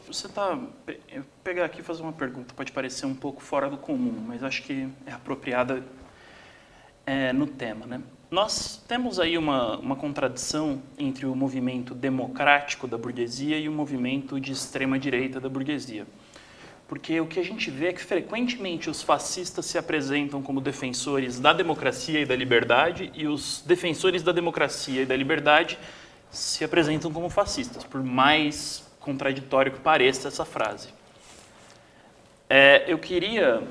você tá... Eu vou pegar aqui e fazer uma pergunta, pode parecer um pouco fora do comum, mas acho que é apropriada no tema, né? Nós temos aí uma contradição entre o movimento democrático da burguesia e o movimento de extrema-direita da burguesia. Porque o que a gente vê é que frequentemente os fascistas se apresentam como defensores da democracia e da liberdade e os defensores da democracia e da liberdade se apresentam como fascistas, por mais contraditório que pareça essa frase. Eu queria...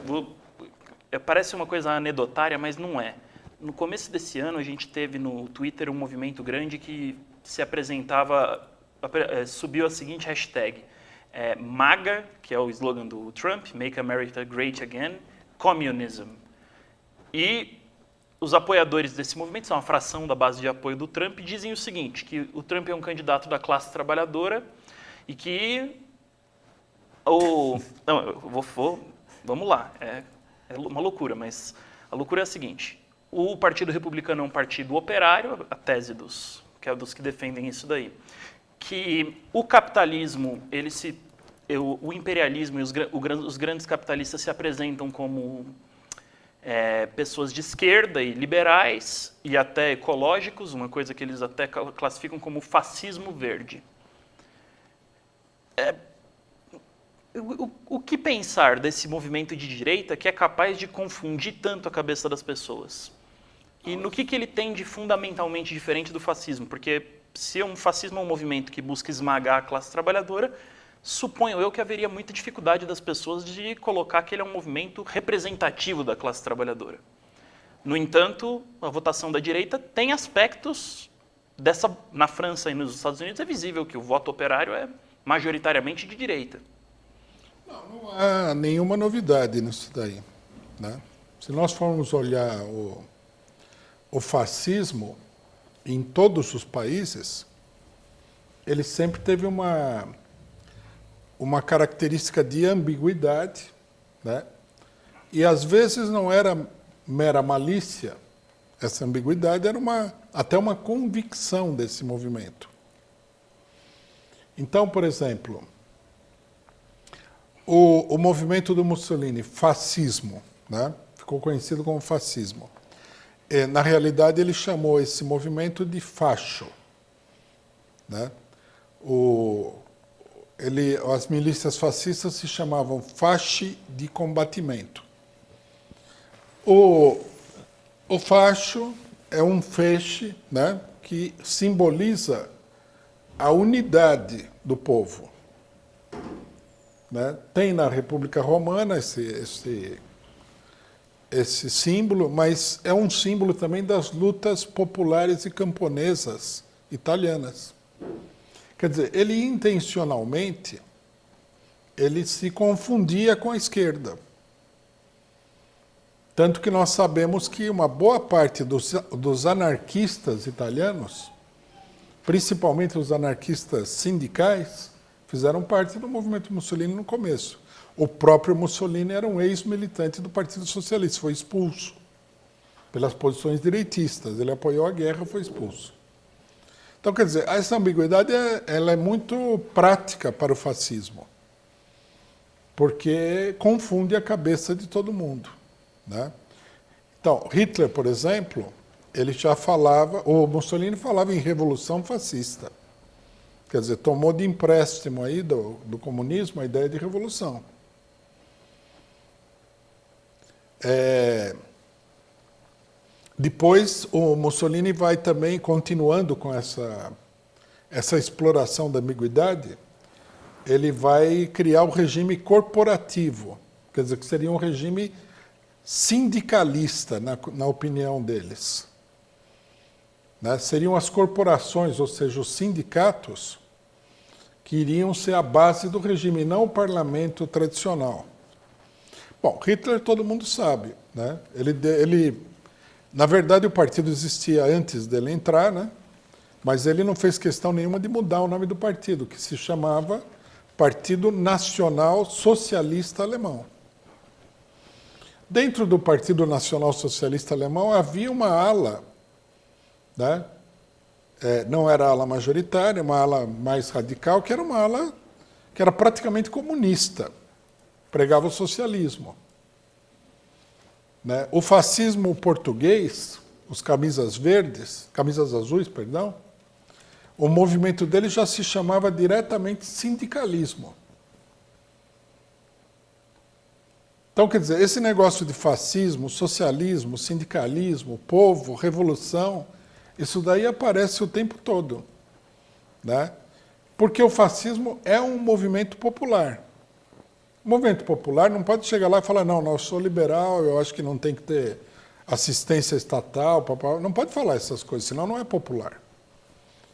parece uma coisa anedotária, mas não é. No começo desse ano, a gente teve no Twitter um movimento grande que se apresentava... subiu a seguinte hashtag... MAGA, que é o slogan do Trump, Make America Great Again, Communism. E os apoiadores desse movimento, são uma fração da base de apoio do Trump, dizem o seguinte, que o Trump é um candidato da classe trabalhadora e que... vamos lá, é uma loucura, mas a loucura é a seguinte, o Partido Republicano é um partido operário, a tese dos que defendem isso daí, que o capitalismo, o imperialismo e os grandes capitalistas se apresentam como pessoas de esquerda e liberais e até ecológicos, uma coisa que eles até classificam como fascismo verde. O que pensar desse movimento de direita que é capaz de confundir tanto a cabeça das pessoas? E no que ele tem de fundamentalmente diferente do fascismo? Porque se um fascismo é um movimento que busca esmagar a classe trabalhadora, suponho eu que haveria muita dificuldade das pessoas de colocar que ele é um movimento representativo da classe trabalhadora. No entanto, a votação da direita tem aspectos na França e nos Estados Unidos é visível que o voto operário é majoritariamente de direita. Não há nenhuma novidade nisso daí, né? Se nós formos olhar o fascismo em todos os países, ele sempre teve uma característica de ambiguidade, né? E às vezes não era mera malícia, essa ambiguidade era até uma convicção desse movimento. Então, por exemplo, o movimento do Mussolini, fascismo, né? Ficou conhecido como fascismo. Na realidade, ele chamou esse movimento de fascio, né? As milícias fascistas se chamavam fasci de combatimento. O fascio é um feixe, né, que simboliza a unidade do povo, né? Tem na República Romana esse símbolo, mas é um símbolo também das lutas populares e camponesas italianas. Quer dizer, ele intencionalmente se confundia com a esquerda. Tanto que nós sabemos que uma boa parte dos anarquistas italianos, principalmente os anarquistas sindicais, fizeram parte do movimento Mussolini no começo. O próprio Mussolini era um ex-militante do Partido Socialista, foi expulso pelas posições direitistas. Ele apoiou a guerra, foi expulso. Então, quer dizer, essa ambiguidade ela é muito prática para o fascismo, porque confunde a cabeça de todo mundo, né? Então, Hitler, por exemplo, ele já falava, o Mussolini falava em revolução fascista. Quer dizer, tomou de empréstimo aí do comunismo a ideia de revolução. Depois, o Mussolini vai também, continuando com essa exploração da ambiguidade, ele vai criar o regime corporativo, quer dizer, que seria um regime sindicalista, na opinião deles, né? Seriam as corporações, ou seja, os sindicatos, que iriam ser a base do regime, não o parlamento tradicional. Bom, Hitler todo mundo sabe, né? Na verdade, o partido existia antes dele entrar, né? Mas ele não fez questão nenhuma de mudar o nome do partido, que se chamava Partido Nacional Socialista Alemão. Dentro do Partido Nacional Socialista Alemão havia uma ala, né? Não era a ala majoritária, uma ala mais radical, que era uma ala que era praticamente comunista, pregava o socialismo. Né? O fascismo português, os camisas azuis, perdão, o movimento dele já se chamava diretamente sindicalismo. Então, quer dizer, esse negócio de fascismo, socialismo, sindicalismo, povo, revolução, isso daí aparece o tempo todo, né? Porque o fascismo é um movimento popular. O movimento popular não pode chegar lá e falar, não, eu sou liberal, eu acho que não tem que ter assistência estatal, não pode falar essas coisas, senão não é popular.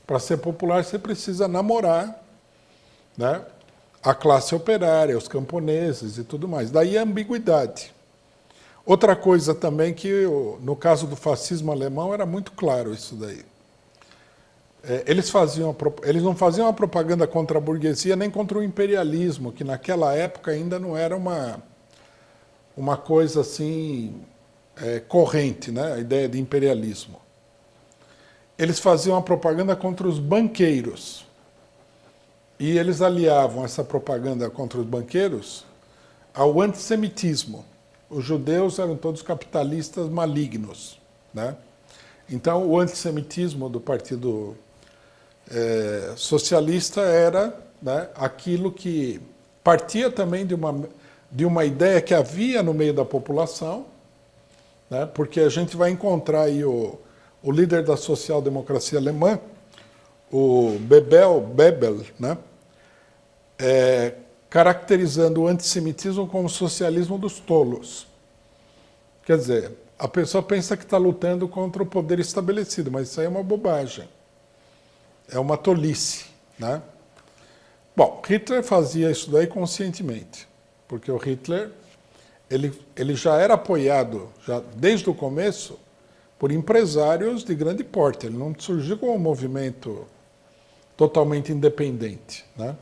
Para ser popular, você precisa namorar, né, a classe operária, os camponeses e tudo mais. Daí a ambiguidade. Outra coisa também que, no caso do fascismo alemão, era muito claro isso daí. Eles não faziam a propaganda contra a burguesia nem contra o imperialismo, que naquela época ainda não era uma coisa assim corrente, né? A ideia de imperialismo. Eles faziam a propaganda contra os banqueiros. E eles aliavam essa propaganda contra os banqueiros ao antissemitismo. Os judeus eram todos capitalistas malignos, né? Então, o antissemitismo do Partido Socialista era, né, aquilo que partia também de uma ideia que havia no meio da população, né, porque a gente vai encontrar aí o líder da social-democracia alemã, o Bebel, né, caracterizando o antissemitismo como o socialismo dos tolos. Quer dizer, a pessoa pensa que está lutando contra o poder estabelecido, mas isso aí é uma bobagem. É uma tolice, né? Bom, Hitler fazia isso daí conscientemente, porque o Hitler ele já era apoiado, já desde o começo, por empresários de grande porte. Ele não surgiu como um movimento totalmente independente, né?